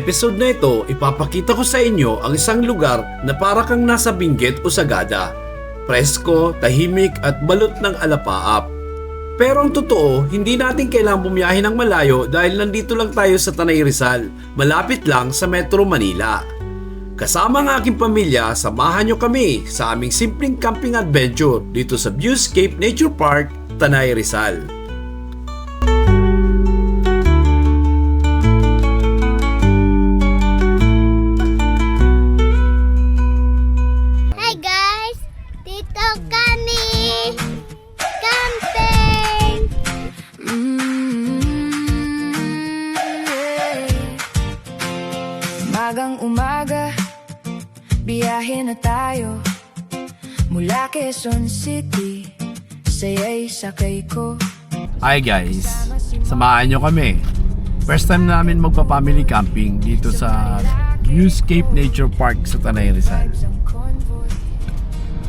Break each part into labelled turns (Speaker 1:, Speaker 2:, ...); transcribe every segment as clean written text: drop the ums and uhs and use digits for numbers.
Speaker 1: episode na ito, ipapakita ko sa inyo ang isang lugar na para kang nasa Benguet o Sagada. Presko, tahimik at balot ng alapaap. Pero ang totoo, hindi natin kailangang bumiyahe ng malayo dahil nandito lang tayo sa Tanay Rizal, malapit lang sa Metro Manila. Kasama ang aking pamilya, samahan nyo kami sa aming simpleng camping adventure dito sa Viewscape Nature Park, Tanay Rizal.
Speaker 2: Umaga, biyahe na tayo mula Quezon City, sayay sakay ko.
Speaker 1: Hi guys, samahan nyo kami. First time namin magpa-family camping dito sa Viewscape Nature Park sa Tanay Rizal.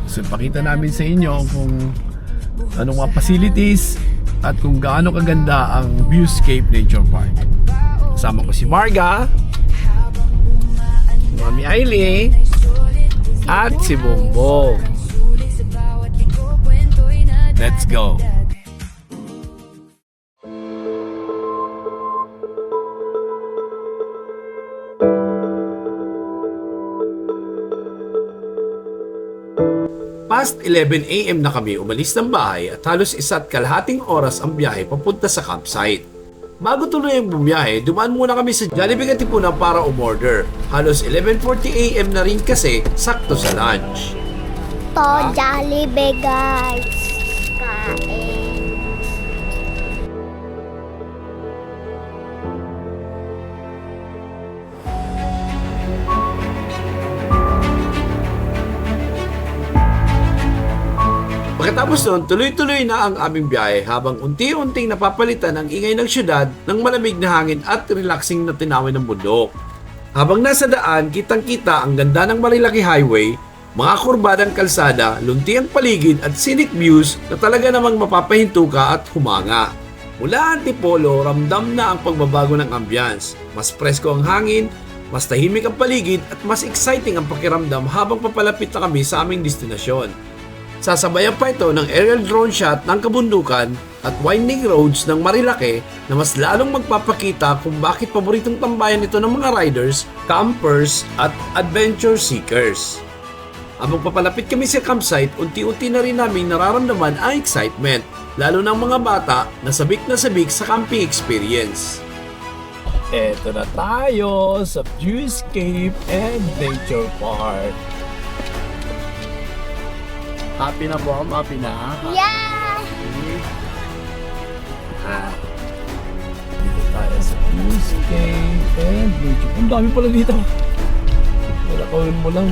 Speaker 1: So ipakita namin sa inyo kung anong mga facilities at kung gaano kaganda ang Viewscape Nature Park. Kasama ko si Marga, Mami Ailey at si Bongbong. Let's go! Past 11 AM na kami umalis ng bahay at halos 1.5 oras ang biyahe papunta sa campsite. Bago tuloy ang bumiyahe, dumaan muna kami sa Jollibee Katipunan para umorder. Halos 11:40 AM na rin kasi sakto sa lunch.
Speaker 3: Jollibee guys, kain.
Speaker 1: Pagkatapos nun, tuloy-tuloy na ang aming biyahe habang unti-unting napapalitan ang ingay ng syudad ng malamig na hangin at relaxing na tinawin ng bundok. Habang nasa daan, kitang-kita ang ganda ng Marilaki Highway, mga kurbadang kalsada, luntiang paligid at scenic views na talaga namang mapapahinto ka at humanga. Mula Antipolo, ramdam na ang pagbabago ng ambience. Mas presko ang hangin, mas tahimik ang paligid at mas exciting ang pakiramdam habang papalapit na kami sa aming destinasyon. Sasabayan pa ito ng aerial drone shot ng kabundukan at winding roads ng Marilaki na mas lalong magpapakita kung bakit paboritong tambayan ito ng mga riders, campers at adventure seekers. Habang papalapit kami sa campsite, unti-unti na rin namin nararamdaman ang excitement, lalo ng mga bata na sabik sa camping experience. Eto na tayo sa Viewscape and Nature Park. Happy na po, happy na.
Speaker 3: Yeah!
Speaker 1: Dito tayo sa Viewscape and Nature. Ang dami pala dito. Wala kawin mo lang.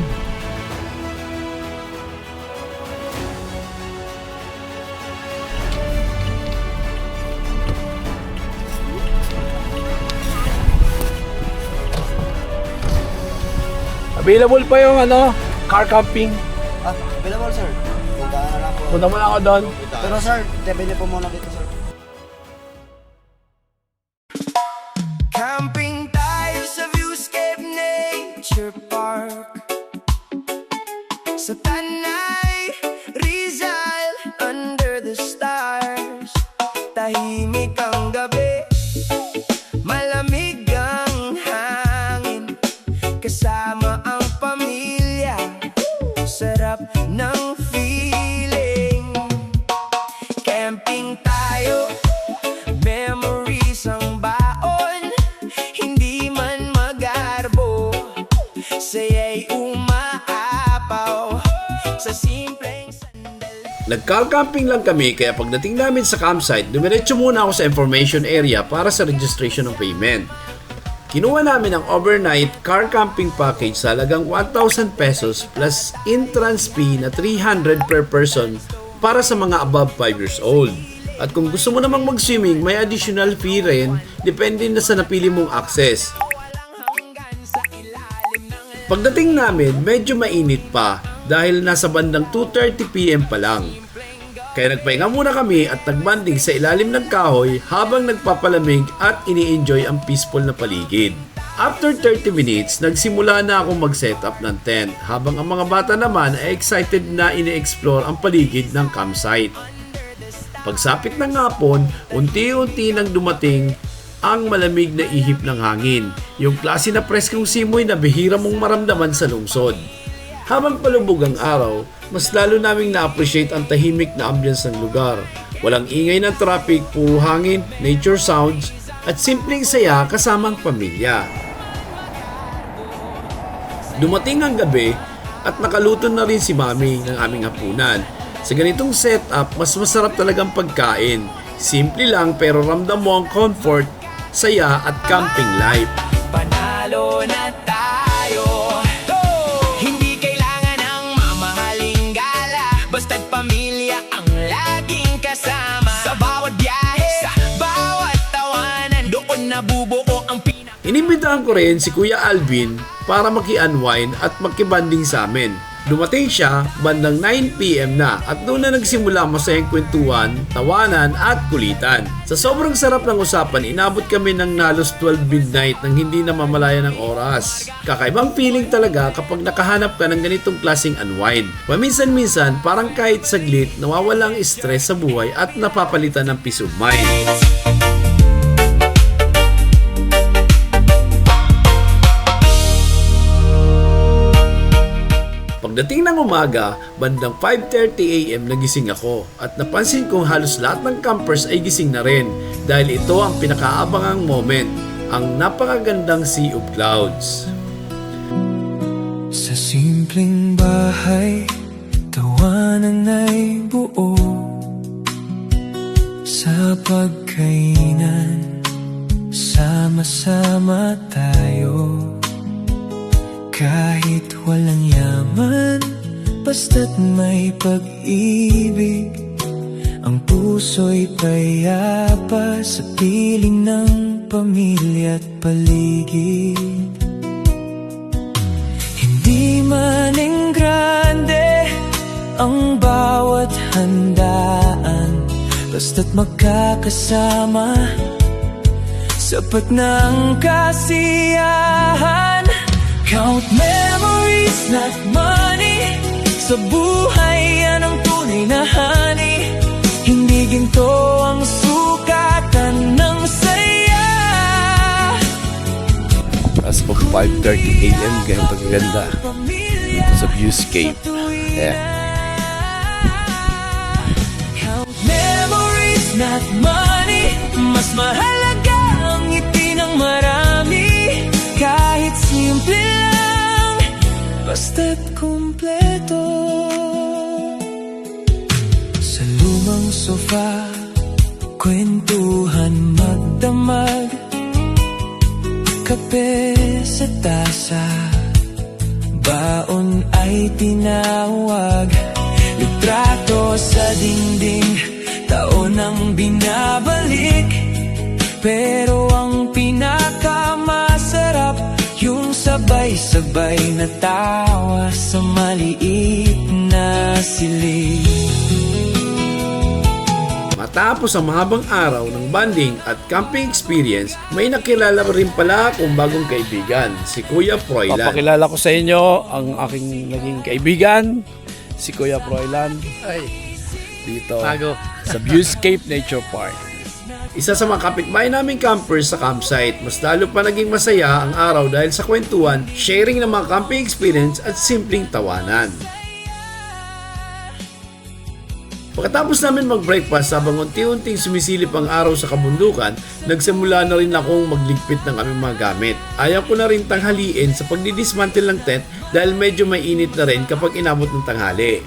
Speaker 1: Available pa yung car camping.
Speaker 4: Available sir. Punta na lang po.
Speaker 1: Punta muna ako doon.
Speaker 4: Pero sir, depende po muna dito sir.
Speaker 2: Camping tayo sa Viewscape Nature Park, sa Tanay Rizal, under the stars. Tahimik ang gabi, malamig ang hangin, kasama ang pamilya, sarap ng feeling. Camping tayo, memories ang baon, hindi man magarbo, saya'y umaapaw sa simpleng sandal.
Speaker 1: Nag-car camping lang kami kaya pagdating namin sa campsite, dumiretso muna ako sa information area para sa registration ng payment. Kinuha namin ang overnight car camping package sa halagang 1,000 pesos plus entrance fee na 300 per person para sa mga above 5 years old. At kung gusto mo namang mag-swimming, may additional fee rin, depende na sa napili mong access. Pagdating namin, medyo mainit pa dahil nasa bandang 2:30 PM pa lang. Kaya nagpahinga muna kami at nagbanding sa ilalim ng kahoy habang nagpapalamig at ini-enjoy ang peaceful na paligid. After 30 minutes, nagsimula na akong mag-setup ng tent habang ang mga bata naman ay excited na ini-explore ang paligid ng campsite. Pagsapit ng hapon, unti-unti nang dumating ang malamig na ihip ng hangin, yung klase na preskong simoy na bihira mong maramdaman sa lungsod. Habang palubog ang araw, mas lalo naming na-appreciate ang tahimik na ambience ng lugar. Walang ingay ng traffic, puro hangin, nature sounds, at simpleng saya kasamang pamilya. Dumating ang gabi at nakaluto na rin si Mami ng aming hapunan. Sa ganitong setup, mas masarap talagang pagkain. Simple lang pero ramdam mo ang comfort, saya at camping life.
Speaker 2: Panalo na tayo. Hindi kailangan ng mamahaling gala, basta't pamilya ang laging kasama. Sa bawat biyahe, sa bawat tawanan, doon nabubuo ang
Speaker 1: Inimbitahan ko rin si Kuya Alvin para maki-unwind at makibanding sa amin. Dumating siya bandang 9 PM na at doon na nagsimula masayang kwentuhan, tawanan at kulitan. Sa sobrang sarap ng usapan, inabot kami ng halos 12 midnight nang hindi na mamalaya ng oras. Kakaibang feeling talaga kapag nakahanap ka ng ganitong klaseng unwind. Paminsan-minsan parang kahit saglit nawawala ang stress sa buhay at napapalitan ng peace of mind. Pagdating ng umaga, bandang 5:30 AM nagising ako at napansin kong halos lahat ng campers ay gising na rin dahil ito ang pinakaabangang moment, ang napakagandang sea of clouds.
Speaker 2: Sa simpleng bahay, tawanan ay buo. Sa pagkainan, sama-sama tayo. Kahit walang yaman, basta't may pag-ibig, ang puso'y payapa sa piling ng pamilya at paligid. Hindi man grande ang bawat handaan, basta't magkakasama, sapat na ang kasiyahan. Count memories, not money. Sa buhay yan ang tunay na honey. Hindi ginto ang sukatan ng saya.
Speaker 1: As of 5:30 AM, ganito kaganda dito sa viewscape. Yeah.
Speaker 2: Count memories, not money. Mas mahalaga ang ngiti ng marami. Kahit simple lang, basta't kumpleto. Sa lumang sofa, kwentuhan magdamag, kape sa tasa, baon ay tinawag, litrato sa dingding, taon ang binabalik. Pero ang pinakamasarap, yung sabay-sabay na tawa sa maliit na silid.
Speaker 1: Matapos ang mahabang araw ng bonding at camping experience, may nakilala rin pala akong bagong kaibigan, si Kuya Froilan.
Speaker 5: Papakilala ko sa inyo ang aking naging kaibigan, si Kuya Froilan. Ay, dito sa Viewscape Nature Park.
Speaker 1: Isa sa mga kapitbahay naming campers sa campsite, mas lalo pa naging masaya ang araw dahil sa kwentuhan, sharing ng mga camping experience at simpleng tawanan. Pagkatapos namin mag-breakfast habang unti-unting sumisilip ang araw sa kabundukan, nagsimula na rin akong magligpit ng aming mga gamit. Ayaw ko na rin tanghaliin sa pagdidismantle ng tent dahil medyo may init na rin kapag inabot ng tanghali.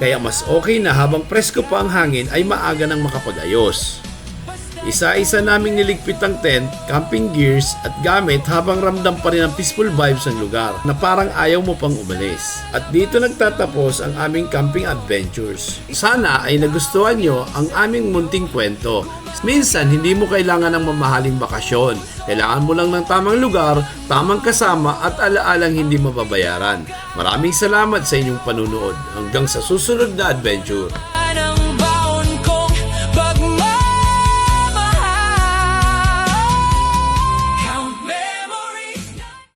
Speaker 1: Kaya mas okay na habang presko pa ang hangin ay maaga nang makapag-ayos. Isa-isa naming niligpit ang tent, camping gears at gamit habang ramdam pa rin ang peaceful vibes ng lugar na parang ayaw mo pang umalis. At dito nagtatapos ang aming camping adventures. Sana ay nagustuhan nyo ang aming munting kwento. Minsan hindi mo kailangan ng mamahaling bakasyon. Kailangan mo lang ng tamang lugar, tamang kasama at alaalang hindi mababayaran. Maraming salamat sa inyong panunood. Hanggang sa susunod na adventure.